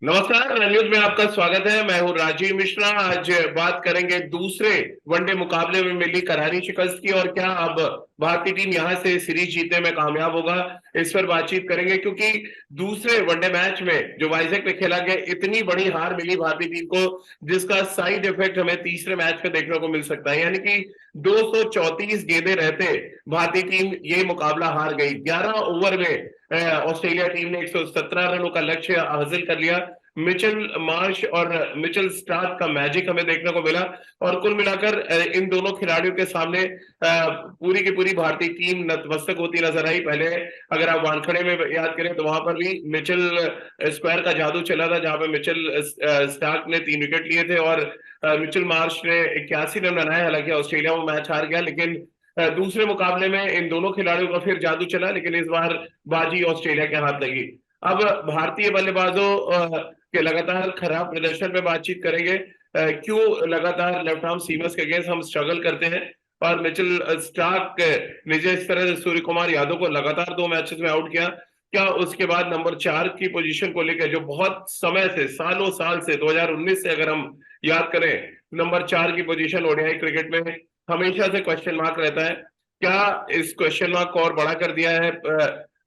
नमस्कार, न्यूज में आपका स्वागत है। मैं हूं राजीव मिश्रा। आज बात करेंगे दूसरे वनडे मुकाबले में मिली करारी शिकस्त की और क्या अब भारतीय टीम यहां से सीरीज जीतने में कामयाब होगा, इस पर बातचीत करेंगे। क्योंकि दूसरे वनडे मैच में जो वाइजैक में खेला गया, इतनी बड़ी हार मिली भारतीय टीम को, जिसका साइड इफेक्ट हमें तीसरे मैच में देखने को मिल सकता है। यानी कि 234 गेंदें रहते भारतीय टीम ये मुकाबला हार गई। 11 ओवर में ऑस्ट्रेलिया टीम ने 117 रनों का लक्ष्य हासिल कर लिया। मिचेल मार्श और मिचेल स्टार्क का मैजिक हमें देखने को मिला। और कुल मिलाकर इन दोनों खिलाड़ियों के सामने पूरी की पूरी भारतीय टीम नतमस्तक होती नजर आई। पहले अगर आप वानखेड़े में याद करें तो वहां पर भी मिचेल स्क्वायर का जादू चला था, जहां पर मिचेल स्टार्क ने 3 विकेट लिए थे और मिचेल मार्श ने 81 रन बनाए। हालांकि ऑस्ट्रेलिया वो मैच हार गया, लेकिन दूसरे मुकाबले में इन दोनों खिलाड़ियों का फिर जादू चला, लेकिन इस बार बाजी ऑस्ट्रेलिया के हाथ लगी। अब भारतीय बल्लेबाजों के लगातार खराब प्रदर्शन पे बातचीत करेंगे। क्यों लगातार लेफ्ट आर्म सीमर्स के अगेंस्ट हम स्ट्रगल करते हैं, और मिचेल स्टार्क ने जिस तरह से सूर्य कुमार यादव को लगातार 2 मैचेस में आउट किया, क्या उसके बाद नंबर 4 की पोजीशन को लेकर जो बहुत समय से, सालों साल से, 2019 से अगर हम याद करें, नंबर 4 की पोजीशन ओडीआई क्रिकेट में हमेशा से क्वेश्चन मार्क रहता है। क्या इस क्वेश्चन मार्क को और बड़ा कर दिया है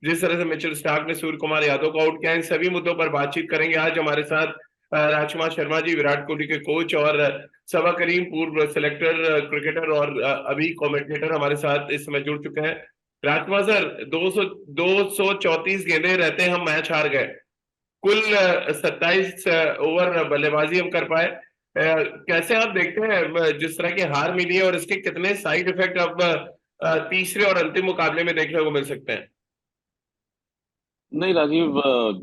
जिस तरह से मिचेल स्टार्क ने सूर्य कुमार यादव को आउट किया? इन सभी मुद्दों पर बातचीत करेंगे। आज हमारे साथ राजकुमार शर्मा जी, विराट कोहली के कोच, और सबा करीम, पूर्व सिलेक्टर क्रिकेटर और अभी कमेंटेटर हमारे साथ इस समय जुड़ चुके हैं। राजकुमार सर, 234 गेंदें रहते हम मैच हार गए। कुल 27 ओवर बल्लेबाजी हम कर पाए। कैसे आप देखते हैं जिस तरह की हार मिली है, और इसके कितने साइड इफेक्ट अब तीसरे और अंतिम मुकाबले में देखने को मिल सकते हैं? नहीं राजीव,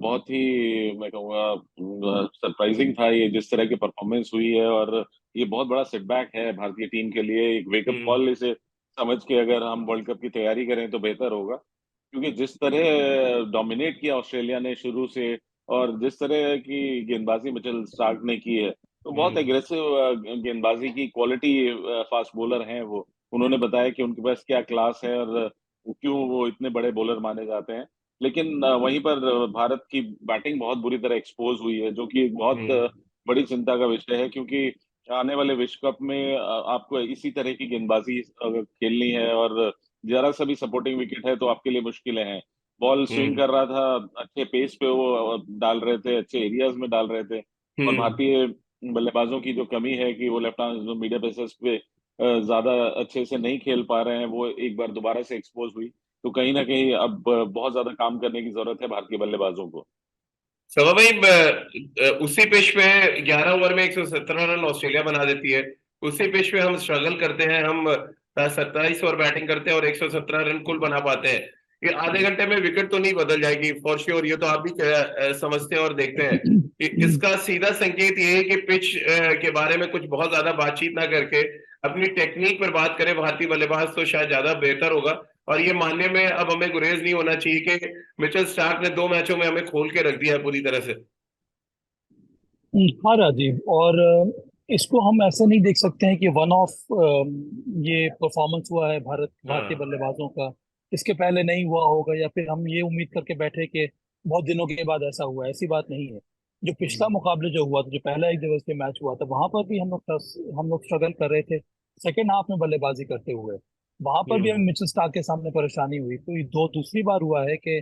बहुत ही मैं कहूँगा सरप्राइजिंग था ये जिस तरह की परफॉर्मेंस हुई है। और ये बहुत बड़ा सेटबैक है भारतीय टीम के लिए, एक वेकअप हम्म। कॉल इसे समझ के अगर हम वर्ल्ड कप की तैयारी करें तो बेहतर होगा। क्योंकि जिस तरह डोमिनेट किया ऑस्ट्रेलिया ने शुरू से, और जिस तरह की गेंदबाजी मिचेल स्टार्क ने की है, तो बहुत हम्म। एग्रेसिव गेंदबाजी की क्वालिटी फास्ट बॉलर हैं वो। उन्होंने बताया कि उनके पास क्या क्लास है और क्यों वो इतने बड़े बॉलर माने जाते हैं। लेकिन वहीं पर भारत की बैटिंग बहुत बुरी तरह एक्सपोज हुई है, जो कि एक बहुत हम्म। बड़ी चिंता का विषय है। क्योंकि आने वाले विश्व कप में आपको इसी तरह की गेंदबाजी अगर खेलनी है, और जरा सा भी सपोर्टिंग विकेट है तो आपके लिए मुश्किलें हैं। बॉल स्विंग हम्म। कर रहा था, अच्छे पेस पे वो डाल रहे थे, अच्छे एरियाज में डाल रहे थे। और हम्म। भारतीय बल्लेबाजों की जो कमी है कि वो लेफ्ट आर्म मीडियम पेसर्स पे ज्यादा अच्छे से नहीं खेल पा रहे हैं, वो एक बार दोबारा से एक्सपोज हुई। तो कहीं ना कहीं अब बहुत ज्यादा काम करने की जरूरत है भारतीय बल्लेबाजों को। सवा भाई, उसी पिच पे 11 ओवर में 117 रन ऑस्ट्रेलिया बना देती है। उसी पिच पे हम स्ट्रगल करते हैं। हम 27 ओवर बैटिंग करते हैं और 117 रन कुल बना पाते हैं। ये आधे घंटे में विकेट तो नहीं बदल जाएगी फॉर श्योर, ये तो आप भी समझते हैं और देखते हैं। इसका सीधा संकेत ये है कि पिच के बारे में कुछ बहुत ज्यादा बातचीत ना करके अपनी टेक्निक पर बात करें भारतीय बल्लेबाज, तो शायद ज्यादा बेहतर होगा। और ये मानने में अब हमें गुरेज नहीं होना चाहिए कि मिचेल स्टार्क ने 2 मैचों में हमें खोल के रख दिया है पूरी तरह से। हाँ राजीव, और इसको हम ऐसे नहीं देख सकते हैं कि वन ऑफ ये परफॉर्मेंस हुआ है भारतीय हाँ। बल्लेबाजों का। इसके पहले नहीं हुआ होगा, या फिर हम ये उम्मीद करके बैठे कि बहुत दिनों के बाद ऐसा हुआ है। ऐसी बात नहीं है। जो पिछला हम्म। मुकाबले जो हुआ था, जो पहला एक दिवसीय मैच हुआ था, वहां पर भी हम लोग स्ट्रगल कर रहे थे सेकेंड हाफ में बल्लेबाजी करते हुए। वहां पर भी हमें हम्म। मिचेल स्टार्क के सामने परेशानी हुई। तो ये दूसरी बार हुआ है कि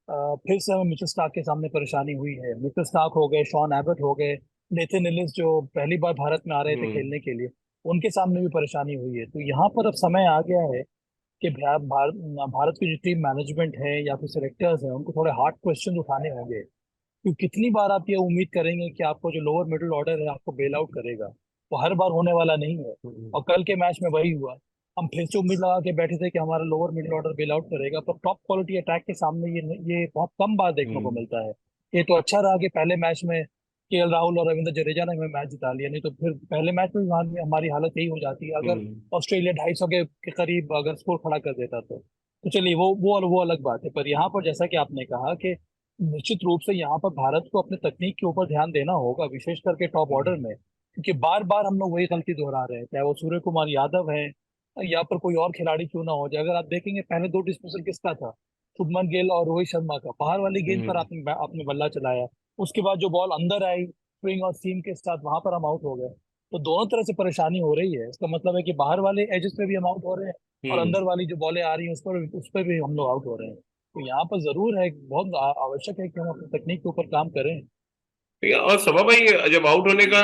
फिर से हमें मिचेल स्टार्क के सामने परेशानी हुई है। मिचेल स्टार्क हो गए, शॉन एबट हो गए, नेथन एलिस जो पहली बार भारत में आ रहे थे हम्म। खेलने के लिए, उनके सामने भी परेशानी हुई है। तो यहाँ पर अब समय आ गया है कि भारत की जो टीम मैनेजमेंट है या फिर सेलेक्टर्स हैं, उनको थोड़े हार्ड क्वेश्चन उठाने होंगे। क्योंकि कितनी बार आप ये उम्मीद करेंगे कि आपको जो लोअर मिडिल ऑर्डर है आपको बेल आउट करेगा? वो हर बार होने वाला नहीं है। हम्म। और कल के मैच में वही हुआ। हम फिर से उम्मीद लगा के बैठे थे कि हमारा lower middle order bail out करेगा, पर टॉप क्वालिटी अटैक के सामने ये बहुत कम बार देखने को हम्म। मिलता है। ये तो अच्छा रहा कि पहले मैच में केएल राहुल और रविंद्र जडेजा ने हमें मैच जिता लिया, नहीं तो फिर पहले मैच में भी हमारी हालत यही हो जाती है अगर हम्म। ऑस्ट्रेलिया 250 के करीब अगर स्कोर खड़ा कर देता तो चलिए वो अलग बात है। पर यहाँ पर जैसा कि आपने कहा कि निश्चित रूप से यहाँ पर भारत को अपने तकनीक के ऊपर ध्यान देना होगा, विशेष करके टॉप ऑर्डर में। क्योंकि बार बार हम लोग वही गलती दोहरा रहे हैं, चाहे वो सूर्य कुमार यादव है या पर कोई और खिलाड़ी क्यों ना हो जाए। अगर आप देखेंगे पहले 2 डिस्मिसल किसका था? शुभमन गिल और रोहित शर्मा का। बाहर वाली गेंद पर हम्म। आपने आपने बल्ला चलाया। उसके बाद जो बॉल अंदर आई स्विंग और सीम के साथ, वहां पर हम आउट हो गए। तो दोनों तरह से परेशानी हो रही है। इसका मतलब है कि बाहर वाले एजेस पे भी हम आउट हो रहे हैं, और हम्म। अंदर वाली जो बॉलें आ रही हैं उस पर भी हम लोग आउट हो रहे हैं। तो यहाँ पर जरूर है, बहुत आवश्यक है कि हम अपनी तकनीक के ऊपर काम करें। ठीक है। और सभा भाई, जब आउट होने का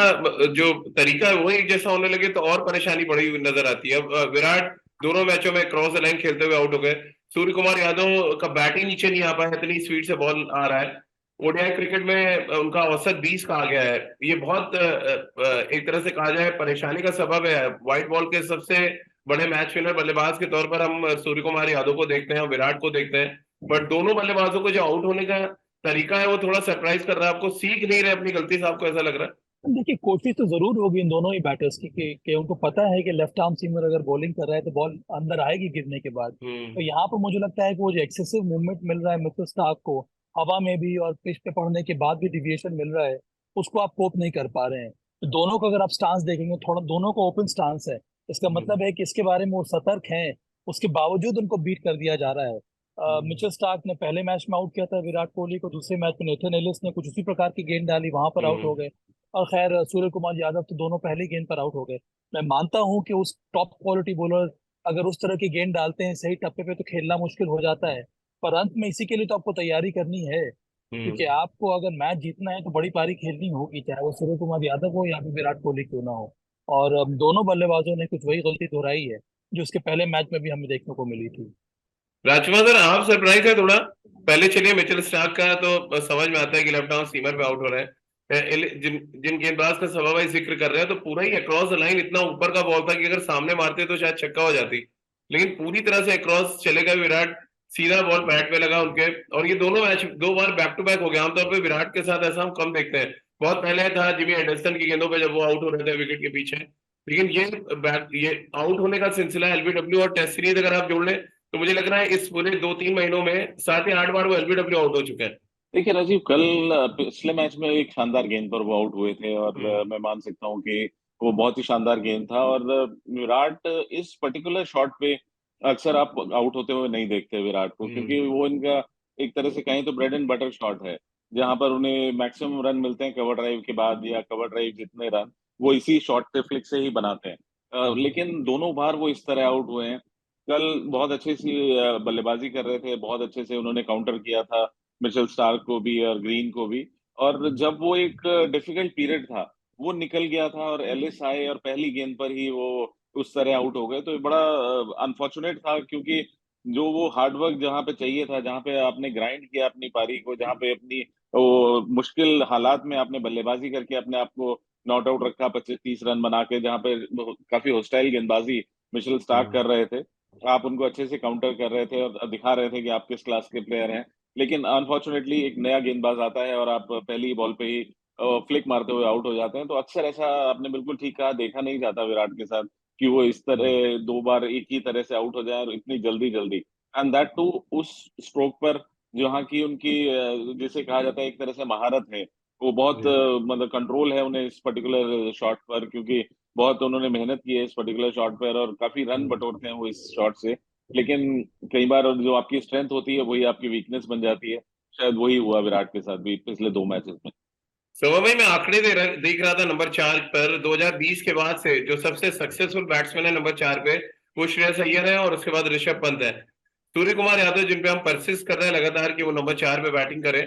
जो तरीका है वो एक जैसा होने लगे तो और परेशानी बढ़ी हुई नजर आती है। अब विराट दोनों मैचों में क्रॉस द लाइन खेलते हुए आउट हो गए। सूर्य कुमार यादव का बैट ही नीचे नहीं आ पाया, इतनी स्पीड से बॉल आ रहा है। ओडीआई क्रिकेट में उनका औसत 20 का आ गया है। ये बहुत एक तरह से कहा जाए परेशानी का सबब है। व्हाइट बॉल के सबसे बड़े मैच विनर बल्लेबाज के तौर पर हम सूर्य कुमार यादव को देखते हैं और विराट को देखते हैं। बट दोनों बल्लेबाजों को जो आउट होने का तरीका है वो थोड़ा सरप्राइज कर रहा है। आपको सीख नहीं रहे अपनी गलती से, आपको ऐसा लग रहा है? देखिए, कोशिश तो जरूर होगी इन दोनों ही बैटर्स की कि उनको पता है कि लेफ्ट आर्म सीमर अगर बॉलिंग कर रहा है तो बॉल अंदर आएगी गिरने के बाद। हम्म। तो यहाँ पर मुझे लगता है कि वो जो एक्सेसिव मूवमेंट मिल रहा है मिचेल स्टार्क को, हवा में भी और पिच पे पड़ने के बाद भी डिविएशन मिल रहा है, उसको आप कोप नहीं कर पा रहे हैं। तो दोनों को अगर आप स्टांस देखेंगे, थोड़ा दोनों को ओपन स्टांस है। इसका हम्म। मतलब है कि इसके बारे में वो सतर्क हैं, उसके बावजूद उनको बीट कर दिया जा रहा है। हम्म। मिचेल स्टार्क ने पहले मैच में आउट किया था विराट कोहली को, दूसरे मैच में नेथन एलिस ने कुछ उसी प्रकार की गेंद डाली, वहां पर आउट हो हम्म। गए। और खैर सूर्य कुमार यादव तो दोनों पहले गेंद पर आउट हो गए। मैं मानता हूं कि उस टॉप क्वालिटी बॉलर अगर उस तरह की गेंद डालते हैं सही टप्पे पे तो खेलना मुश्किल हो जाता है। पर अंत में इसी के लिए तो आपको तैयारी करनी है, क्योंकि हम्म। आपको अगर मैच जीतना है तो बड़ी पारी खेलनी होगी, चाहे वो सूर्य कुमार यादव हो या फिर विराट कोहली क्यों ना हो। और दोनों बल्लेबाजों ने कुछ वही गलती दोहराई है जो उसके पहले मैच में भी हमें देखने को मिली थी। राजकुमार सर, आप सरप्राइज है थोड़ा? पहले चलिए मिचेल स्टार्क का तो समझ में आता है कि लेफ्ट आर्म सीमर पे आउट हो रहे हैं। जिन जिन गेंदबाज का सभा भाई जिक्र कर रहे हैं तो पूरा ही अक्रॉस द लाइन इतना ऊपर का बॉल था कि अगर सामने मारते तो शायद छक्का हो जाती। लेकिन पूरी तरह से अक्रॉस चले गए विराट, सीधा बॉल बैट पे लगा उनके। और ये दोनों मैच दो बार बैक टू बैक हो गया। आमतौर पर विराट के साथ ऐसा हम कम देखते हैं। बहुत पहले था जिमी एंडरसन की गेंदों पे जब वो आउट हो रहे थे विकेट के पीछे। लेकिन ये आउट होने का सिलसिला एलबीडब्ल्यू और टेस्ट सीरीज अगर आप जोड़ लें तो मुझे लग रहा है इस पूरे 2-3 महीनों में 7 या 8 बार वो एलबीडब्ल्यू आउट हो चुके हैं। देखिए राजीव, कल पिछले मैच में एक शानदार गेंद पर वो आउट हुए थे, और हम्म। मैं मान सकता हूँ कि वो बहुत ही शानदार गेंद था। और विराट इस पर्टिकुलर शॉट पे अक्सर आप आउट होते हुए नहीं देखते विराट को, क्योंकि हम्म। वो इनका एक तरह से कहें तो ब्रेड एंड बटर शॉट है, जहां पर उन्हें मैक्सिमम रन मिलते हैं कवर ड्राइव के बाद, या कवर ड्राइव जितने रन वो इसी शॉट पे फ्लिक से ही बनाते हैं। हम्म। लेकिन दोनों बार वो इस तरह आउट हुए हैं। कल बहुत अच्छी सी बल्लेबाजी कर रहे थे, बहुत अच्छे से उन्होंने काउंटर किया था मिचेल स्टार्क को भी और ग्रीन को भी। और जब वो एक डिफिकल्ट पीरियड था वो निकल गया था और एलिस आए और पहली गेंद पर ही वो उस तरह आउट हो गए, तो ये बड़ा अनफॉर्चुनेट था, क्योंकि जो वो हार्डवर्क जहाँ पे चाहिए था, जहाँ पे आपने ग्राइंड किया अपनी पारी को, जहाँ पे अपनी वो मुश्किल हालात में आपने बल्लेबाजी करके अपने आप को नॉट आउट रखा 25-30 रन बना के, जहाँ पे काफी होस्टाइल गेंदबाजी मिचेल स्टार्क हम्म। कर रहे थे, आप उनको अच्छे से काउंटर कर रहे थे और दिखा रहे थे कि आप किस क्लास के प्लेयर हैं। लेकिन अनफॉर्चुनेटली एक नया गेंदबाज आता है और आप पहली बॉल पे ही फ्लिक मारते हुए आउट हो जाते हैं। तो अक्सर ऐसा, आपने बिल्कुल ठीक कहा, देखा नहीं जाता विराट के साथ कि वो इस हम्म। तरह दो बार एक ही तरह से आउट हो जाए और इतनी जल्दी जल्दी, एंड दैट टू उस स्ट्रोक पर जहाँ की उनकी जिसे कहा जाता है एक तरह से महारत है। वो बहुत जी। मतलब कंट्रोल है उन्हें इस पर्टिकुलर शॉट पर, क्योंकि बहुत उन्होंने मेहनत की है इस पर्टिकुलर शॉट पर और काफी रन हम्म। बटोरते हैं वो इस शॉट से। लेकिन कई बार जो आपकी स्ट्रेंथ होती है वही आपकी वीकनेस बन जाती है। शायद वही हुआ विराट के साथ भी पिछले 2 मैचेस में। सौरभ भाई, मैं आंकड़े देख रहा था नंबर 4 पर। 2020 के बाद से जो सबसे सक्सेसफुल बैट्समैन है नंबर 4 पे, वो श्रेयस अय्यर है और उसके बाद ऋषभ पंत है। सूर्य कुमार यादव जिन पे हम परसिस्ट कर रहे हैं लगातार कि वो नंबर 4 पे बैटिंग करें,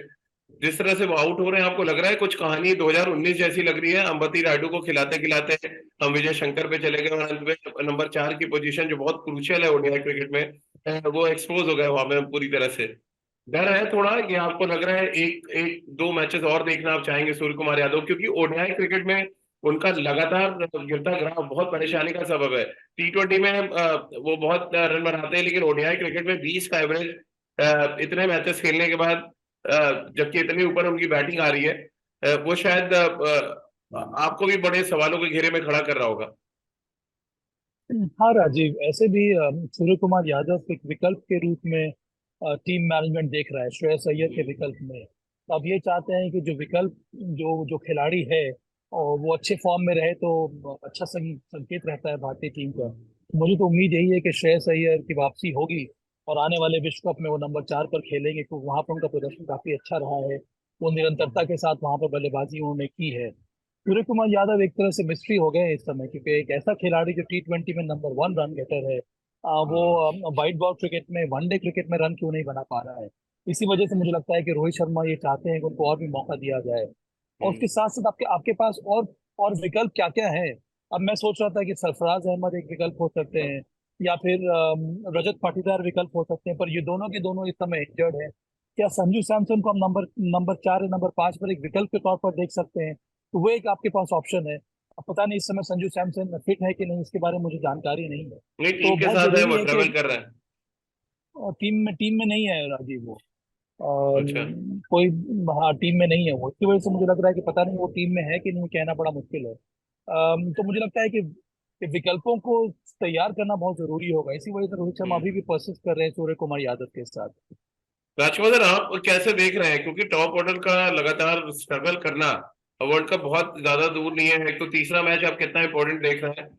जिस तरह से वो आउट हो रहे हैं, आपको लग रहा है कुछ कहानी 2019 जैसी लग रही है? अंबती रायडू को खिलाते खिलाते हम विजय शंकर पे चले गए और अंत में नंबर 4 की पोजीशन जो बहुत क्रूशियल है ओडीआई क्रिकेट में, वो एक्सपोज हो गया वहां में पूरी तरह से। डर है थोड़ा कि आपको लग रहा है एक एक दो मैचेस और देखना आप चाहेंगे सूर्य कुमार यादव, क्योंकि ओडीआई क्रिकेट में उनका लगातार गिरता ग्राफ बहुत परेशानी का सबब है। टी20 में वो बहुत रन बनाते हैं, लेकिन ओडीआई क्रिकेट में 20 का एवरेज इतने मैचेस खेलने के बाद, जबकि इतनी ऊपर उनकी बैटिंग आ रही है, वो शायद आपको भी बड़े सवालों के घेरे में खड़ा कर रहा होगा। हाँ राजीव, ऐसे भी सूर्य कुमार यादव एक विकल्प के रूप में टीम मैनेजमेंट देख रहा है श्रेयस अय्यर के विकल्प में। तो अब ये चाहते हैं कि जो विकल्प जो जो खिलाड़ी है और वो अच्छे फॉर्म में रहे तो अच्छा संकेत रहता है भारतीय टीम का। मुझे तो उम्मीद यही है कि श्रेयस अय्यर की वापसी होगी और आने वाले विश्व कप में वो नंबर 4 पर खेलेंगे, क्योंकि वहां पर उनका प्रदर्शन काफी अच्छा रहा है। वो निरंतरता के साथ वहां पर बल्लेबाजी उन्होंने की है। सूर्य कुमार यादव एक तरह से मिस्ट्री हो गए हैं इस समय, क्योंकि एक ऐसा खिलाड़ी जो T20 में नंबर 1 रन गेटर है, वो व्हाइट बॉल क्रिकेट में, वनडे क्रिकेट में रन क्यों नहीं बना पा रहा है। इसी वजह से मुझे लगता है कि रोहित शर्मा ये चाहते हैं कि उनको और भी मौका दिया जाए। और उसके साथ साथ आपके आपके पास और विकल्प क्या क्या है। अब मैं सोच रहा था कि सरफराज अहमद एक विकल्प हो सकते हैं, या फिर रजत पाटीदार विकल्प हो सकते हैं, पर ये दोनों के दोनों इस समय इंजर्ड है। क्या संजू सैमसन को हम नंबर 4 या नंबर 5 पर एक विकल्प के तौर पर देख सकते हैं? तो वो एक आपके पास ऑप्शन है। अब पता नहीं इस समय संजू सैमसन फिट है कि नहीं, इसके बारे में मुझे जानकारी नहीं है। नहीं, तो टीम के बहुत साथ है, जरूरी वो है कि ट्रेवल कर रहा है। टीम में नहीं है राजीव वो। अच्छा। कोई, हाँ टीम में नहीं है वो, इसकी वजह से मुझे लग रहा है कि पता नहीं वो टीम में है कि नहीं, कहना बड़ा मुश्किल है। तो मुझे लगता है कि विकल्पों को तैयार करना बहुत जरूरी होगा। इसी वजह से रोहित शर्मा अभी भी हम्म। परसिस्ट कर रहे हैं सूर्य कुमार यादव के साथ। राजकुमार, आप कैसे देख रहे हैं, क्योंकि टॉप ऑर्डर का लगातार स्ट्रगल करना, वर्ल्ड कप बहुत ज्यादा दूर नहीं है, तो तीसरा मैच आप कितना इंपॉर्टेंट देख रहे हैं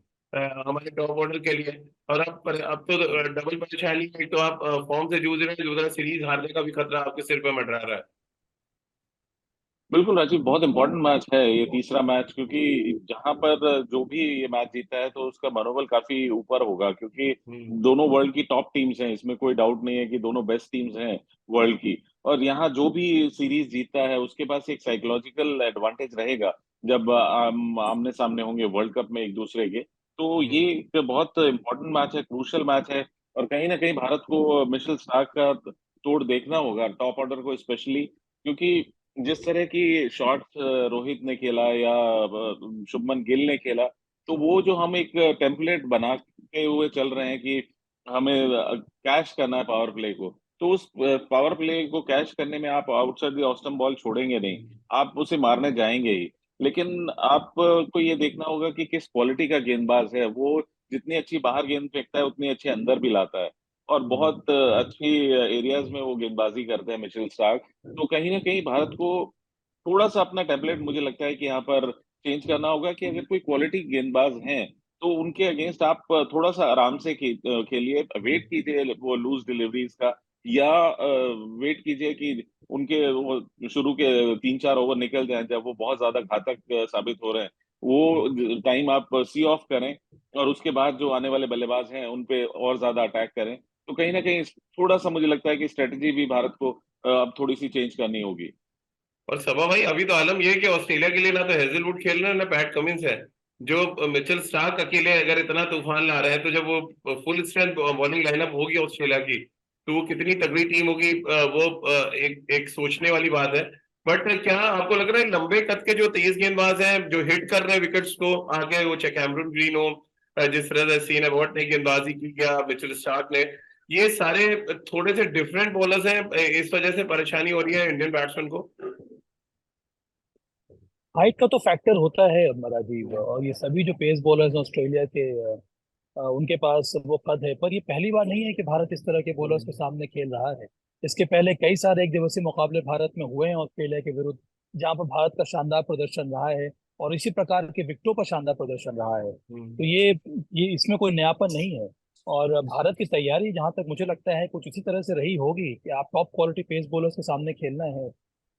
हमारे टॉप ऑर्डर के लिए? और अब तो डबल परेशानी है, एक तो आप फॉर्म से जूझ रहे हैं, दूसरा सीरीज हारने का भी खतरा आपके सिर पे मंडरा रहा है। बिल्कुल राजीव, बहुत इंपॉर्टेंट मैच है ये तीसरा मैच, क्योंकि जहां पर जो भी ये मैच जीता है तो उसका मनोबल काफी ऊपर होगा, क्योंकि हम्म। दोनों वर्ल्ड की टॉप टीम्स हैं, इसमें कोई डाउट नहीं है कि दोनों बेस्ट टीम्स हैं वर्ल्ड की। और यहाँ जो भी सीरीज जीतता है उसके पास एक साइकोलॉजिकल एडवांटेज रहेगा जब आमने सामने होंगे वर्ल्ड कप में एक दूसरे के। तो ये हम्म। एक बहुत इंपॉर्टेंट मैच है, क्रूशियल मैच है। और कहीं ना कहीं भारत को मिशेल स्टार्क का तोड़ देखना होगा, टॉप ऑर्डर को स्पेशली, क्योंकि जिस तरह की शॉट्स रोहित ने खेला या शुभमन गिल ने खेला, तो वो जो हम एक टेम्पलेट बनाते हुए चल रहे हैं कि हमें कैश करना है पावर प्ले को, तो उस पावर प्ले को कैश करने में आप आउटसाइड द ऑस्टम बॉल छोड़ेंगे नहीं, आप उसे मारने जाएंगे ही। लेकिन आपको ये देखना होगा कि किस क्वालिटी का गेंदबाज है वो। जितनी अच्छी बाहर गेंद फेंकता है उतनी अच्छी अंदर भी लाता है, और बहुत अच्छी एरियाज में वो गेंदबाजी करते हैं मिचेल स्टार्क। तो कहीं ना कहीं भारत को थोड़ा सा अपना टेम्पलेट मुझे लगता है कि यहाँ पर चेंज करना होगा, कि अगर कोई क्वालिटी गेंदबाज हैं तो उनके अगेंस्ट आप थोड़ा सा आराम से खेलिए, वेट कीजिए वो लूज डिलीवरीज का, या वेट कीजिए कि उनके वो शुरू के 3-4 ओवर निकल जाएं जब वो बहुत ज्यादा घातक साबित हो रहे हैं, वो टाइम आप सी ऑफ करें, और उसके बाद जो आने वाले बल्लेबाज हैं उन पे और ज्यादा अटैक करें। तो कहीं ना कहीं थोड़ा सा मुझे लगता है कि स्ट्रेटजी भी भारत को अब थोड़ी सी चेंज करनी होगी। और सबा भाई, अभी तो आलम ये है कि ऑस्ट्रेलिया के लिए ना तो हेजलवुड खेल रहे हैं ना पैट कमिंस है। जो मिचेल स्टार्क अकेले अगर इतना तूफान ला रहे हैं, तो जब वो फुल स्ट्रेंथ बॉलिंग लाइनअप होगी ऑस्ट्रेलिया की, तो वो कितनी तगड़ी टीम होगी, वो एक एक सोचने वाली बात है। बट क्या आपको लग रहा है लंबे कद के जो तेज गेंदबाज हैं जो हिट कर रहे हैं विकेट्स को आगे, वो चाहे कैमरून ग्रीन हो, जिस तरह से सीन एबॉट ने गेंदबाजी की, या मिचेल स्टार्क ने, ये सारे थोड़े से डिफरेंट बॉलर्स हैं, इस वजह से परेशानी हो रही है इंडियन बैट्समैन को? हाइट का तो फैक्टर होता है राजीव, और ये सभी जो पेस बॉलर्स हैं ऑस्ट्रेलिया के, उनके पास वो कद है। पर ये पहली बार नहीं है कि भारत इस तरह के बॉलर्स के सामने खेल रहा है। इसके पहले कई सारे एक दिवसीय मुकाबले भारत में हुए हैं ऑस्ट्रेलिया के विरुद्ध, जहां पर भारत का शानदार प्रदर्शन रहा है, और इसी प्रकार के विकेटों का शानदार प्रदर्शन रहा है। तो ये इसमें कोई नयापन नहीं है। और भारत की तैयारी जहां तक मुझे लगता है कुछ इसी तरह से रही होगी कि आप टॉप क्वालिटी पेस बॉलर्स के सामने खेलना है।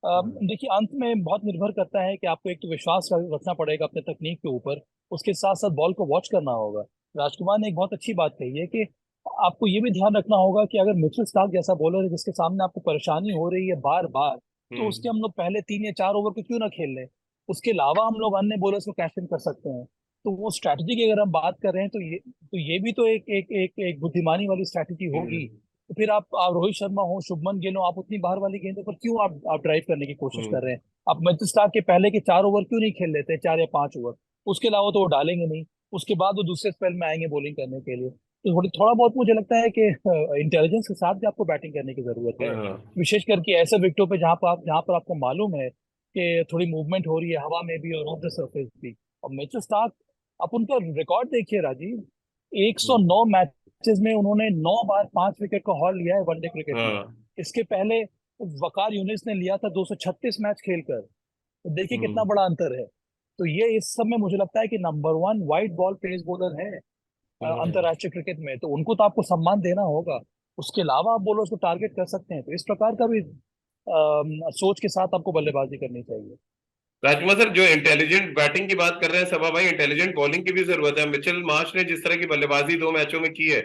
देखिए, अंत में बहुत निर्भर करता है कि आपको एक तो विश्वास रखना पड़ेगा अपने तकनीक के ऊपर, उसके साथ साथ बॉल को वॉच करना होगा। राजकुमार ने एक बहुत अच्छी बात कही है कि आपको ये भी ध्यान रखना होगा कि अगर मिचेल स्टार्क जैसा बॉलर है जिसके सामने आपको परेशानी हो रही है बार बार, तो उसके हम लोग पहले 3 या 4 ओवर को क्यों ना खेल लें। उसके अलावा हम लोग अन्य बॉलर्स को कैश इन कर सकते हैं। तो वो स्ट्रैटेजी की अगर हम बात कर रहे हैं, तो ये भी तो एक बुद्धिमानी वाली स्ट्रैटेजी होगी। हम्म। तो फिर आप रोहित शर्मा हो, शुभमन गिल हो, आप उतनी बाहर वाली गेंदों पर क्यों आप ड्राइव करने की कोशिश कर हम्म। रहे हैं। आप मिचेल स्टार्क के पहले के 4 ओवर क्यों नहीं खेल लेते, 4 या 5 ओवर। उसके अलावा तो वो डालेंगे नहीं। उसके बाद वो दूसरे स्पेल में आएंगे बॉलिंग करने के लिए। तो थोड़ा बहुत मुझे लगता है कि इंटेलिजेंस के साथ भी आपको बैटिंग करने की जरूरत है। हाँ। विशेष करके ऐसे विकेटों पे जहां पर आपको मालूम है कि थोड़ी मूवमेंट हो रही है हवा में भी और ऑफ द सरफेस भी। और मिचेल स्टार्क, आप उनका रिकॉर्ड देखिए राजीव, 109 मैचेस में उन्होंने 9 बार 5 विकेट का हॉल लिया है वनडे क्रिकेट में। हाँ। इसके पहले वकार यूनिस ने लिया था 236 मैच खेलकर। तो देखिए कितना हम्म। बड़ा अंतर है। तो ये इस समय मुझे लगता है कि number 1 white ball pace bowler है हम्म। अंतरराष्ट्रीय क्रिकेट में, तो उनको तो आपको सम्मान देना होगा। उसके अलावा आप बॉलर्स को टारगेट कर सकते हैं, तो इस प्रकार का भी सोच के साथ आपको बल्लेबाजी करनी चाहिए। राजकुमार सर, जो इंटेलिजेंट बैटिंग की बात कर रहे हैं सभा भाई, इंटेलिजेंट बॉलिंग की भी जरूरत है। मिचेल मार्श ने जिस तरह की बल्लेबाजी 2 मैचों में की है,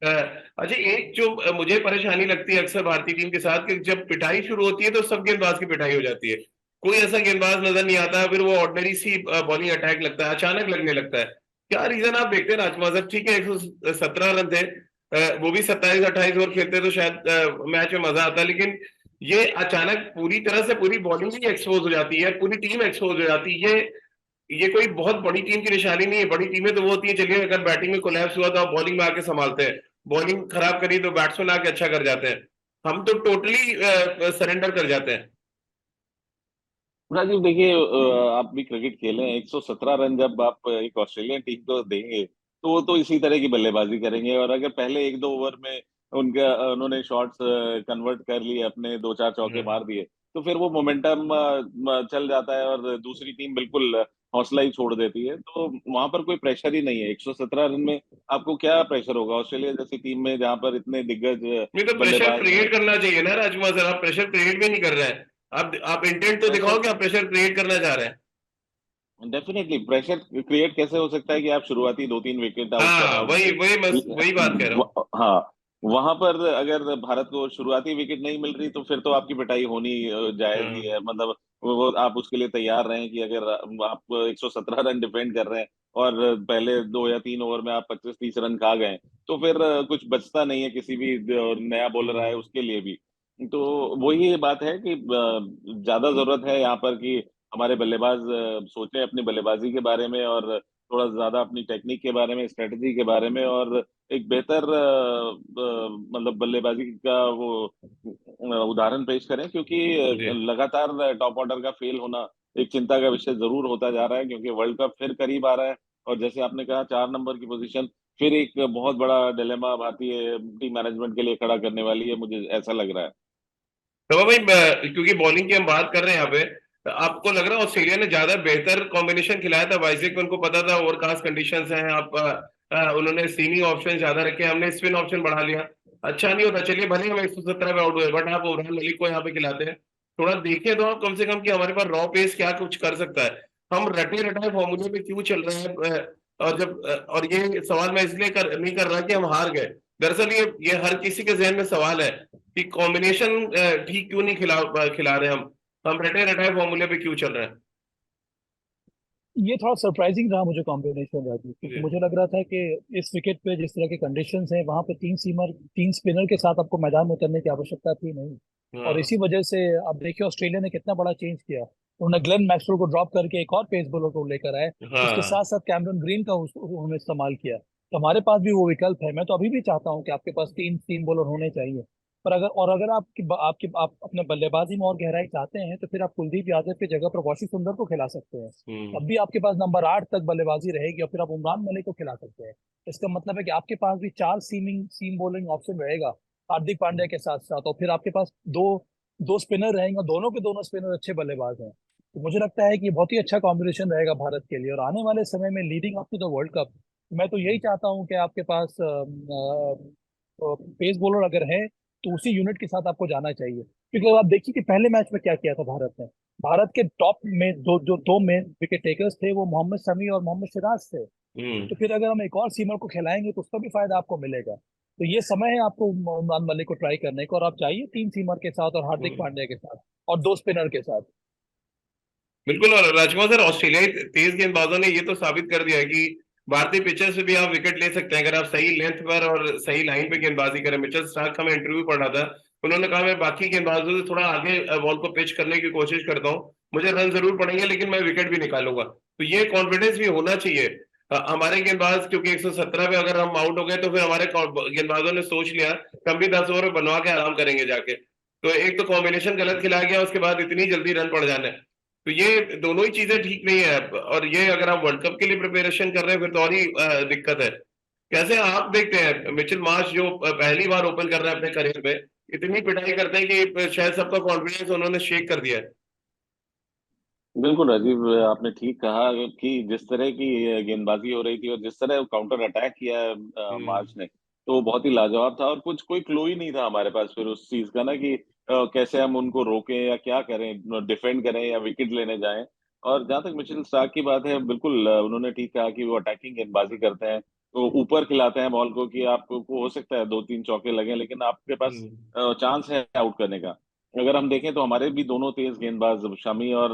अच्छा, एक जो मुझे परेशानी लगती है अक्सर भारतीय टीम के साथ, कि जब पिटाई शुरू होती है तो सब गेंदबाज की पिटाई हो जाती है, कोई ऐसा गेंदबाज नजर नहीं आता, फिर वो ऑर्डिनरी सी बॉलिंग अटैक लगता है, अचानक लगने लगता है। क्या रीजन आप देखते हैं राजकुमार सर? ठीक है, 117 रन थे, वो भी 27-28 ओवर खेलते तो शायद मैच में मजा आता, लेकिन ये अचानक पूरी तरह से पूरी बॉलिंग ही एक्सपोज हो जाती है, पूरी टीम एक्सपोज हो जाती है। ये कोई बहुत बड़ी टीम की निशानी नहीं है। बड़ी टीमें तो वो होती है, चलिए अगर बैटिंग में कोलैप्स हुआ तो आप बॉलिंग में आके संभालते हैं, बॉलिंग खराब करी तो बैट्समैन आके अच्छा कर जाते हैं। हम तो टोटली सरेंडर कर जाते हैं। राजीव देखिए, आप भी क्रिकेट खेले हैं। 117 रन जब आप एक ऑस्ट्रेलियन टीम को देंगे तो वो तो इसी तरह की बल्लेबाजी करेंगे, और अगर पहले 1-2 ओवर में उन्होंने शॉट्स कन्वर्ट कर लिए, अपने 2-4 चौके हम्म। मार दिए, तो फिर वो मोमेंटम चल जाता है और दूसरी टीम बिल्कुल हौसला ही छोड़ देती है। तो वहां पर कोई प्रेशर ही नहीं है। 117 रन में आपको क्या प्रेशर होगा ऑस्ट्रेलिया जैसी टीम में, जहां पर इतने दिग्गज नहीं तो प्रेशर बल्लेबाज हैं। क्रिएट करना चाहिए ना राजकुमार सर, आप प्रेशर क्रिएट भी नहीं कर रहे हैं। आप इंटेंट तो दिखाओ प्रेशर कि आप प्रेशर क्रिएट करना चाह रहे हैं। डेफिनेटली प्रेशर क्रिएट कैसे हो सकता है कि आप शुरुआती 2-3 विकेट आउट कर हाँ, रहे हैं वही किसी। वही वही बात कह रहा हूँ। हाँ, वहां पर अगर भारत को शुरुआती विकेट नहीं मिल रही तो फिर तो आपकी पिटाई होनी जायज ही हाँ। है। मतलब वो आप उसके लिए तैयार रहें कि अगर आप 117 रन डिफेंड कर रहे हैं और पहले 2 या 3 ओवर में आप 25-30 रन खा गए, तो फिर कुछ बचता नहीं है किसी भी नया बॉलर आए हम्म। उसके लिए भी। तो वही बात है कि ज्यादा जरूरत है यहाँ पर कि हमारे बल्लेबाज सोचें अपनी बल्लेबाजी के बारे में, और थोड़ा ज्यादा अपनी टेक्निक के बारे में, स्ट्रेटजी के बारे में, और एक बेहतर मतलब बल्लेबाजी का वो उदाहरण पेश करें। क्योंकि जी। लगातार टॉप ऑर्डर का फेल होना एक चिंता का विषय जरूर होता जा रहा है, क्योंकि वर्ल्ड कप फिर करीब आ रहा है। और जैसे आपने कहा, 4 नंबर की पोजीशन फिर एक बहुत बड़ा डिलेमा भारतीय टीम मैनेजमेंट के लिए खड़ा करने वाली है, मुझे ऐसा लग रहा है। तो भाई, क्योंकि बॉलिंग की हम बात कर रहे हैं यहाँ पे, तो आपको लग रहा है ऑस्ट्रेलिया ने ज्यादा बेहतर कॉम्बिनेशन खिलाया था वाइसेक, उनको पता था ओवरकास्ट कंडीशंस हैं, उन्होंने सीमिंग ऑप्शन ज्यादा रखे, हमने स्पिन ऑप्शन बढ़ा लिया। अच्छा नहीं होता, चलिए भले हम 117 पे आउट हुए, बट आप ओवरऑल मलिक को यहाँ पे खिलाते हैं। थोड़ा देखें तो आप कम से कम कि हमारे पास रॉ पेस क्या कुछ कर सकता है। हम रटे रटाए फॉर्मूले पे क्यों चल रहे हैं? और ये सवाल मैं इसलिए नहीं कर रहा कि हम हार गए। दरअसल ये हर किसी के जहन में सवाल है कि कॉम्बिनेशन ठीक क्यों नहीं खिला रहे हम रटे रटाए फॉर्मूले पे क्यों चल रहे हैं? ये थोड़ा सरप्राइजिंग रहा मुझे कॉम्बिनेशन राजू, क्योंकि जी। मुझे लग रहा था कि इस विकेट पे जिस तरह के कंडीशंस हैं वहां पे तीन स्पिनर के साथ आपको मैदान में उतरने की आवश्यकता थी नहीं। और हाँ। इसी वजह से आप देखिए ऑस्ट्रेलिया ने कितना बड़ा चेंज किया। उन्होंने ग्लेन मैक्सवेल को ड्रॉप करके एक और पेस बॉलर को लेकर आए। उसके हाँ। साथ साथ कैमरन ग्रीन का उन्होंने इस्तेमाल किया। तो हमारे पास भी वो विकल्प है। मैं तो अभी भी चाहता हूँ कि आपके पास तीन तीन बॉलर होने चाहिए। पर अगर आप अपने बल्लेबाजी में और गहराई चाहते हैं तो फिर आप कुलदीप यादव की जगह पर वॉशिंग सुंदर को खिला सकते हैं। हम्म। तब भी आपके पास नंबर 8 तक बल्लेबाजी रहेगी और फिर आप उमरान मलिक को खिला सकते हैं। इसका मतलब है कि आपके पास भी चार सीम बॉलिंग ऑप्शन रहेगा हार्दिक पांड्या के साथ साथ, और फिर आपके पास दो दो स्पिनर रहेंगे, दोनों के दोनों स्पिनर अच्छे बल्लेबाज हैं। तो मुझे लगता है कि ये बहुत ही अच्छा कॉम्बिनेशन रहेगा भारत के लिए। और आने वाले समय में leading up to the world cup, मैं तो यही चाहता हूँ कि आपके पास पेस बॉलर अगर है तो उसी यूनिट के साथ आपको जाना चाहिए। क्योंकि अब आप देखिए कि पहले मैच में क्या किया था भारत ने। भारत के टॉप में दो मेन विकेट टेकर्स थे, वो मोहम्मद शमी और मोहम्मद सिराज थे। हम्म। तो फिर अगर हम एक और सीमर को खिलाएंगे तो उसका भी फायदा आपको मिलेगा। तो ये समय है आपको उमरान मलिक को ट्राई करने का, और आप चाहिए तीन सीमर के साथ और हार्दिक हम्म। पांड्या के साथ और दो स्पिनर के साथ। बिल्कुल। और राजकुमार सर, ऑस्ट्रेलियाई तेज गेंदबाजों ने ये तो साबित कर दिया है कि भारतीय पिचर से भी आप विकेट ले सकते हैं अगर आप सही लेंथ पर और सही लाइन पे गेंदबाजी करें। मिचेल स्टार्क का मैं इंटरव्यू पढ़ रहा था, उन्होंने कहा मैं बाकी गेंदबाजों से थोड़ा आगे बॉल को पिच करने की कोशिश करता हूँ, मुझे रन जरूर पड़ेंगे लेकिन मैं विकेट भी निकालूंगा। तो ये कॉन्फिडेंस भी होना चाहिए। हमारे गेंदबाज, क्योंकि 117 पे अगर हम आउट हो गए तो फिर हमारे गेंदबाजों ने सोच लिया कि हम भी 10 ओवर बनवा के आराम करेंगे जाके। तो एक तो कॉम्बिनेशन गलत खिलाया गया, उसके बाद इतनी जल्दी रन पड़ जाने, तो ये दोनों ही चीजें ठीक नहीं है। और ये अगर आप वर्ल्ड कप के लिए प्रिपरेशन कर रहे हैं फिर तो और ही दिक्कत है। कैसे आप देखते हैं मिचेल मार्श जो पहली बार ओपन कर रहे हैं अपने करियर में, इतनी पिटाई करते हैं कि शायद सबका कॉन्फिडेंस उन्होंने शेक कर दिया है? बिल्कुल राजीव, आपने ठीक कहा कि जिस तरह की गेंदबाजी हो रही थी और जिस तरह काउंटर अटैक किया हम्म। मार्च ने, तो वो बहुत ही लाजवाब था। और कुछ कोई क्लू ही नहीं था हमारे पास फिर उस चीज का ना कि कैसे हम उनको रोकें या क्या करें, डिफेंड करें या विकेट लेने जाएं। और जहां तक मिचेल स्टार्क की बात है, बिल्कुल उन्होंने ठीक कहा कि वो अटैकिंग गेंदबाजी करते हैं, तो ऊपर खिलाते हैं बॉल को कि आपको को हो सकता है 2-3 चौके लगे, लेकिन आपके पास हम्म, चांस है आउट करने का। अगर हम देखें तो हमारे भी दोनों तेज गेंदबाज शमी और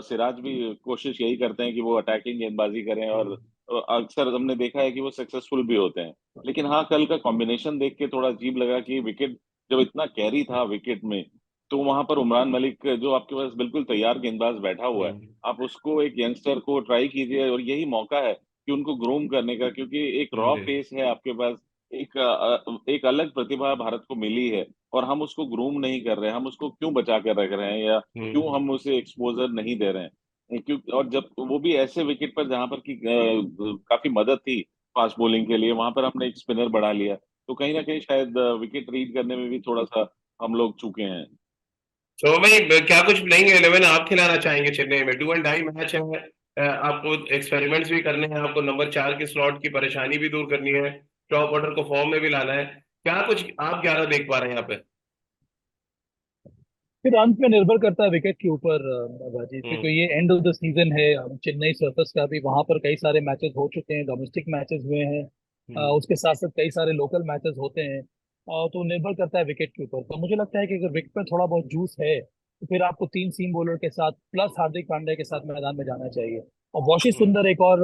सिराज भी कोशिश यही करते हैं कि वो अटैकिंग गेंदबाजी करें, और हम्म, अक्सर हमने देखा है कि वो सक्सेसफुल भी होते हैं। लेकिन हाँ, कल का कॉम्बिनेशन देख के थोड़ा अजीब लगा कि विकेट जब इतना कैरी था विकेट में, तो वहां पर उमरान मलिक जो आपके पास बिल्कुल तैयार गेंदबाज बैठा हुआ है, हम्म, आप उसको एक यंगस्टर को ट्राई कीजिए, और यही मौका है कि उनको ग्रूम करने का, क्योंकि एक रॉ जी, पेस है आपके पास। एक अलग प्रतिभा भारत को मिली है, और हम उसको ग्रूम नहीं कर रहे हैं। हम उसको क्यों बचा कर रख रहे हैं, या क्यों हम्म। हम उसे एक्सपोजर नहीं दे रहे हैं? क्यों? और जब वो भी ऐसे विकेट पर जहां पर की काफी मदद थी फास्ट बॉलिंग के लिए, वहां पर हमने एक स्पिनर बढ़ा लिया, तो कहीं ना कहीं शायद विकेट रीड करने में भी थोड़ा सा हम लोग चूके हैं। तो भाई क्या कुछ प्लेइंग 11 आप खिलाना चाहेंगे चेन्नई में? डू एंड डाई मैच है, आपको एक्सपेरिमेंट्स भी करने हैं, आपको नंबर 4 के स्लॉट की परेशानी भी दूर करनी है, टॉप ऑर्डर को फॉर्म में भी लाना है। क्या कुछ आप 11 देख पा रहे हैं यहाँ पे? फिर अंत में निर्भर करता है विकेट के ऊपर बाजी, क्योंकि हम्म, ये एंड ऑफ द सीजन है चेन्नई सर्फस का भी। वहां पर कई सारे मैचेस हो चुके हैं, डोमेस्टिक मैचेस हुए हैं, हम्म, उसके साथ साथ कई सारे लोकल मैचेस होते हैं। तो निर्भर करता है विकेट के ऊपर। तो मुझे लगता है कि अगर विकेट पर थोड़ा बहुत जूस है तो फिर आपको तीन सीम बॉलर के साथ प्लस हार्दिक पांड्या के साथ मैदान में जाना चाहिए। और वॉशिंग हम्म, सुंदर एक और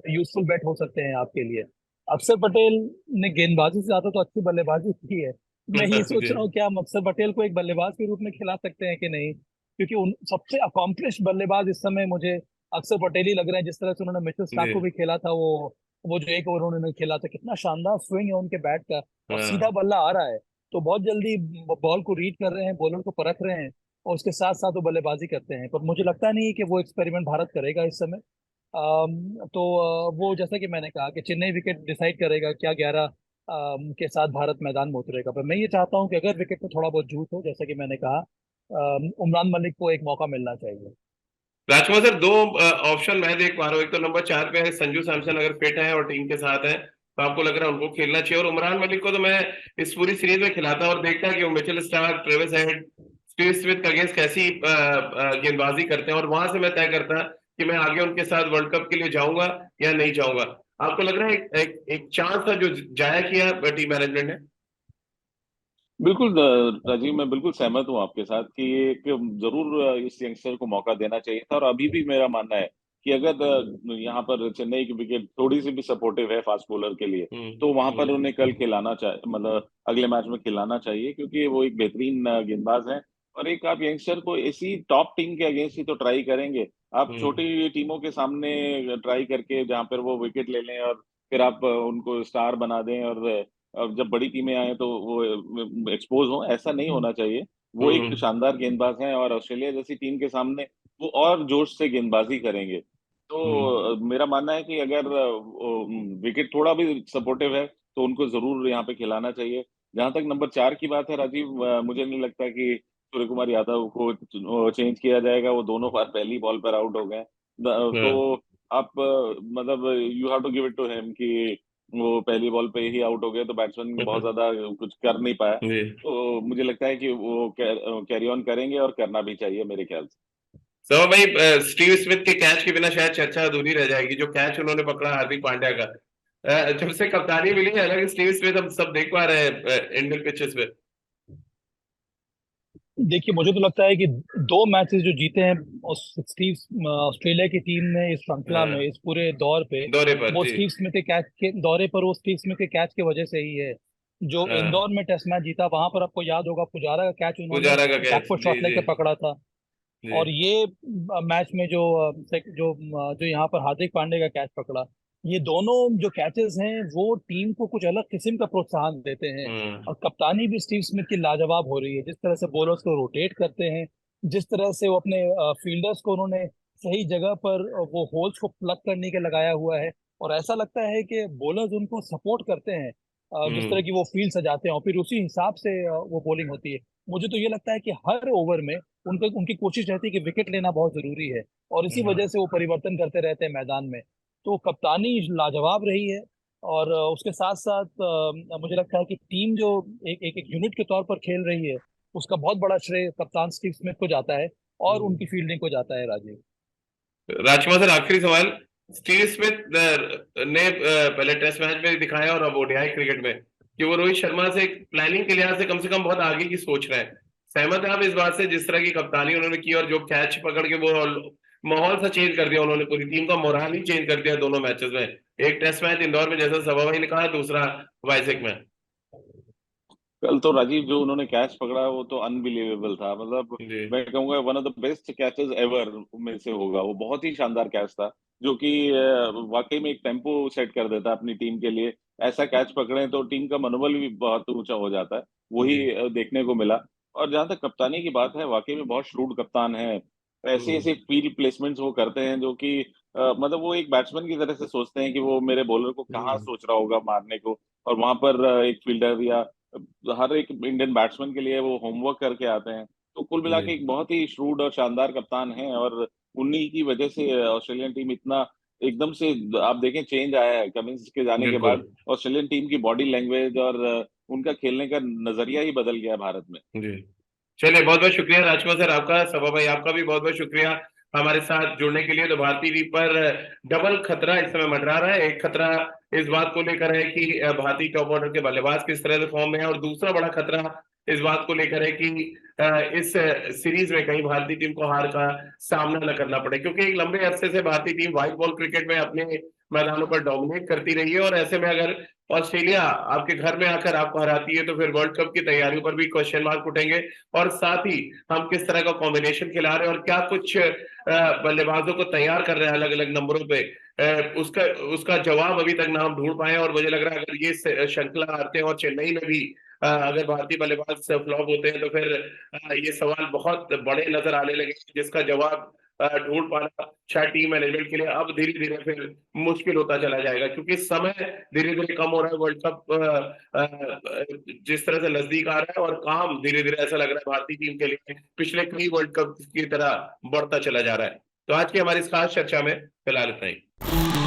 यूजफुल बैट हो सकते हैं आपके लिए। अक्षर पटेल ने गेंदबाजी से ज्यादा तो अच्छी बल्लेबाजी की है। मैं ये सोच जी, रहा हूँ क्या हम अक्षर पटेल को एक बल्लेबाज के रूप में खिला सकते हैं कि नहीं, क्योंकि उन सबसे अकॉम्प्लिश बल्लेबाज इस समय मुझे अक्षर पटेल ही लग रहे हैं। जिस तरह से उन्होंने मिचेल स्टार्क को जी, भी खेला था, वो जो एक ओवर उन्होंने खेला था, कितना शानदार स्विंग है उनके बैट का, और सीधा हाँ, बल्ला आ रहा है। तो बहुत जल्दी बॉल को रीड कर रहे हैं, बॉलर को परख रहे हैं, और उसके साथ साथ वो बल्लेबाजी करते हैं। पर मुझे लगता नहीं है कि वो एक्सपेरिमेंट भारत करेगा इस समय। वो जैसा कि मैंने कहा कि चेन्नई विकेट डिसाइड करेगा क्या 11 के साथ भारत मैदान में उतरेगा। पर मैं ये चाहता हूँ कि अगर विकेट में थोड़ा बहुत जूस हो, जैसा कि मैंने कहा, उमरान मलिक को एक मौका मिलना चाहिए। राजकुमार सर, दो ऑप्शन मैं देख पा रहा हूँ। एक तो नंबर 4 पे है संजू सैमसन, अगर फिट है और टीम के साथ है तो आपको लग रहा है उनको खेलना चाहिए। और उमरान मलिक को तो मैं इस पूरी सीरीज में खिलाता और देखता कि वो Mitchell Starc, Travis head, Steve Smith के अगेंस्ट कैसी गेंदबाजी करते हैं, और वहां से मैं तय करता कि मैं आगे उनके साथ वर्ल्ड कप के लिए जाऊंगा या नहीं जाऊंगा। आपको लग रहा है एक चांस था जो जाया किया टीम मैनेजमेंट ने? बिल्कुल राजीव, मैं बिल्कुल सहमत हूँ आपके साथ कि ये एक जरूर इस यंगस्टर को मौका देना चाहिए था। और अभी भी मेरा मानना है कि अगर यहाँ पर चेन्नई की विकेट थोड़ी सी भी सपोर्टिव है फास्ट बॉलर के लिए, हम्म, तो वहां पर हम्म, उन्हें कल खिलाना चाहिए, मतलब अगले मैच में खिलाना चाहिए, क्योंकि वो एक बेहतरीन गेंदबाज है। और एक आप यंगस्टर को इसी टॉप टीम के अगेंस्ट ही तो ट्राई करेंगे। आप हम्म, छोटी टीमों के सामने ट्राई करके जहां पर वो विकेट ले लें, और फिर आप उनको स्टार बना दें, और अब जब बड़ी टीमें आए तो वो एक्सपोज हो, ऐसा नहीं होना चाहिए। वो एक हम्म, शानदार गेंदबाज हैं, और ऑस्ट्रेलिया जैसी टीम के सामने वो और जोश से गेंदबाजी करेंगे। तो हम्म, मेरा मानना है कि अगर विकेट थोड़ा भी सपोर्टिव है तो उनको जरूर यहाँ पे खिलाना चाहिए। जहां तक नंबर 4 की बात है राजीव, मुझे नहीं लगता कि सूर्य कुमार यादव को चेंज किया जाएगा। वो दोनों बार पहली बॉल पर आउट हो गए। हाँ, तो आप मतलब you have to give it to him कि वो पहली बॉल पे ही आउट हो गए, तो बैट्समैन बहुत ज्यादा कुछ कर नहीं पाया। जी। तो मुझे लगता है कि वो कैरी ऑन करेंगे, और करना भी चाहिए मेरे ख्याल से। तो भाई स्टीव स्मिथ के कैच के बिना शायद चर्चा अधूरी रह जाएगी, जो कैच उन्होंने पकड़ा हार्दिक पांड्या का। जब से कप्तानी मिली है, हालांकि स्टीव स्मिथ हम सब देख पा रहे हैं इंडियन पिचेस पे। देखिए, मुझे तो लगता है कि दो मैचेस जो जीते हैं ऑस्ट्रेलिया की टीम ने इस श्रृंखला में, हाँ, इस पूरे दौर पे, दौरे पर वो जी। स्टीव स्मिथ के कैच के दौरे पर, वो स्टीव स्मिथ के कैच की वजह से ही है। जो हाँ, इंदौर में टेस्ट मैच जीता, वहां पर आपको याद होगा पुजारा का कैच उन्होंने पुजारा का कैच, बैकफुट जी, शॉट जी, लेके पकड़ा था। जी। और ये मैच में जो यहाँ पर हार्दिक पांडे का कैच पकड़ा, ये दोनों जो कैचेस हैं वो टीम को कुछ अलग किस्म का प्रोत्साहन देते हैं। हम्म, और कप्तानी भी स्टीव स्मिथ की लाजवाब हो रही है, जिस तरह से बॉलर्स को रोटेट करते हैं, जिस तरह से वो अपने फील्डर्स को उन्होंने सही जगह पर वो होल्स को प्लग करने के लगाया हुआ है। और ऐसा लगता है कि बॉलर्स उनको सपोर्ट करते हैं, जिस तरह हम्म, की वो फील्ड सजाते हैं, और फिर उसी हिसाब से वो बॉलिंग होती है। मुझे तो ये लगता है कि हर ओवर में उनकी कोशिश रहती है कि विकेट लेना बहुत जरूरी है, और इसी हाँ, वजह से वो परिवर्तन करते रहते हैं मैदान में। तो कप्तानी लाजवाब रही है। और उसके साथ साथ मुझे लगता है कि टीम जो एक एक, एक यूनिट के तौर पर खेल रही है, उसका बहुत बड़ा श्रेय कप्तान स्टीव स्मिथ को जाता है और उनकी फील्डिंग को जाता है। राजीव, राजकुमार सर, आखिरी सवाल। स्टीव स्मिथ ने पहले टेस्ट मैच में दिखाया और अब ओडीआई क्रिकेट में कि वो रोहित शर्मा से प्लानिंग के लिहाज से कम बहुत आगे की सोच रहे हैं। सहमत है आप इस बात से, जिस तरह की कप्तानी उन्होंने की और जो कैच पकड़ के वो माहौल सा चेंज कर दिया उन्होंने, पूरी टीम का मोराल ही चेंज कर दिया दोनों मैचेस में। एक टेस्ट मैच इंदौर में जैसा सभा भाई ने कहा, दूसरा वाइसेक में। कल तो राजीव जो उन्होंने कैच पकड़ा वो तो अनबिलीवेबल था, मतलब जी मैं कहूंगा one of the best catches ever में से होगा। वो बहुत ही शानदार कैच था, जो कि वाकई में एक टेम्पो सेट कर देता है अपनी टीम के लिए। ऐसा कैच पकड़े तो टीम का मनोबल भी बहुत ऊंचा हो जाता है, वही जी। देखने को मिला। और जहां तक कप्तानी की बात है, वाकई में बहुत श्रूड कप्तान है। ऐसे हम्म। ऐसे फील्ड प्लेसमेंट्स वो करते हैं जो कि मतलब वो एक बैट्समैन की तरह से सोचते हैं कि वो मेरे बॉलर को कहाँ हम्म। सोच रहा होगा मारने को, और वहां पर एक फील्डर या हर एक इंडियन बैट्समैन के लिए वो होमवर्क करके आते हैं। तो कुल मिला जी के एक बहुत ही श्रूड और शानदार कप्तान है, और उन्हीं की वजह से ऑस्ट्रेलियन टीम इतना एकदम से, आप देखें, चेंज आया है कमिंस के जाने के बिल्कुल। बाद। ऑस्ट्रेलियन टीम की बॉडी लैंग्वेज और उनका खेलने का नजरिया ही बदल गया भारत में। जी। चलिए, बहुत बहुत शुक्रिया राजकुमार सर आपका, सभा भाई आपका भी बहुत बहुत शुक्रिया हमारे साथ जुड़ने के लिए। तो भारतीय टीम पर डबल खतरा इस समय मंडरा रहा है। एक खतरा इस बात को लेकर है कि भारतीय टॉप ऑर्डर के बल्लेबाज किस तरह से फॉर्म में है, और दूसरा बड़ा खतरा इस बात को लेकर है कि इस सीरीज में कहीं भारतीय टीम को हार का सामना न करना पड़े, क्योंकि एक लंबे अरसे से भारतीय टीम व्हाइट बॉल क्रिकेट में अपने मैदानों पर डोमिनेट करती रही है, और ऐसे में अगर ऑस्ट्रेलिया आपके घर में आकर आपको हराती है तो फिर वर्ल्ड कप की तैयारियों पर भी क्वेश्चन मार्क उठेंगे। और साथ ही हम किस तरह का कॉम्बिनेशन खिला रहे हैं और क्या कुछ बल्लेबाजों को तैयार कर रहे हैं अलग अलग नंबरों पे, उसका उसका जवाब अभी तक ना हम ढूंढ पाए। और मुझे लग रहा है अगर ये श्रृंखला हारते हैं और चेन्नई में भी अगर भारतीय बल्लेबाज फ्लॉप होते हैं तो फिर ये सवाल बहुत बड़े नजर आने लगे, जिसका जवाब ढूंढ पाना शायद टीम मैनेजमेंट के लिए अब धीरे धीरे फिर मुश्किल होता चला जाएगा, क्योंकि समय धीरे धीरे कम हो रहा है। वर्ल्ड कप जिस तरह से नजदीक आ रहा है और काम धीरे धीरे ऐसा लग रहा है भारतीय टीम के लिए पिछले कई वर्ल्ड कप की तरह बढ़ता चला जा रहा है। तो आज की हमारी इस खास चर्चा में फिलहाल इतना ही।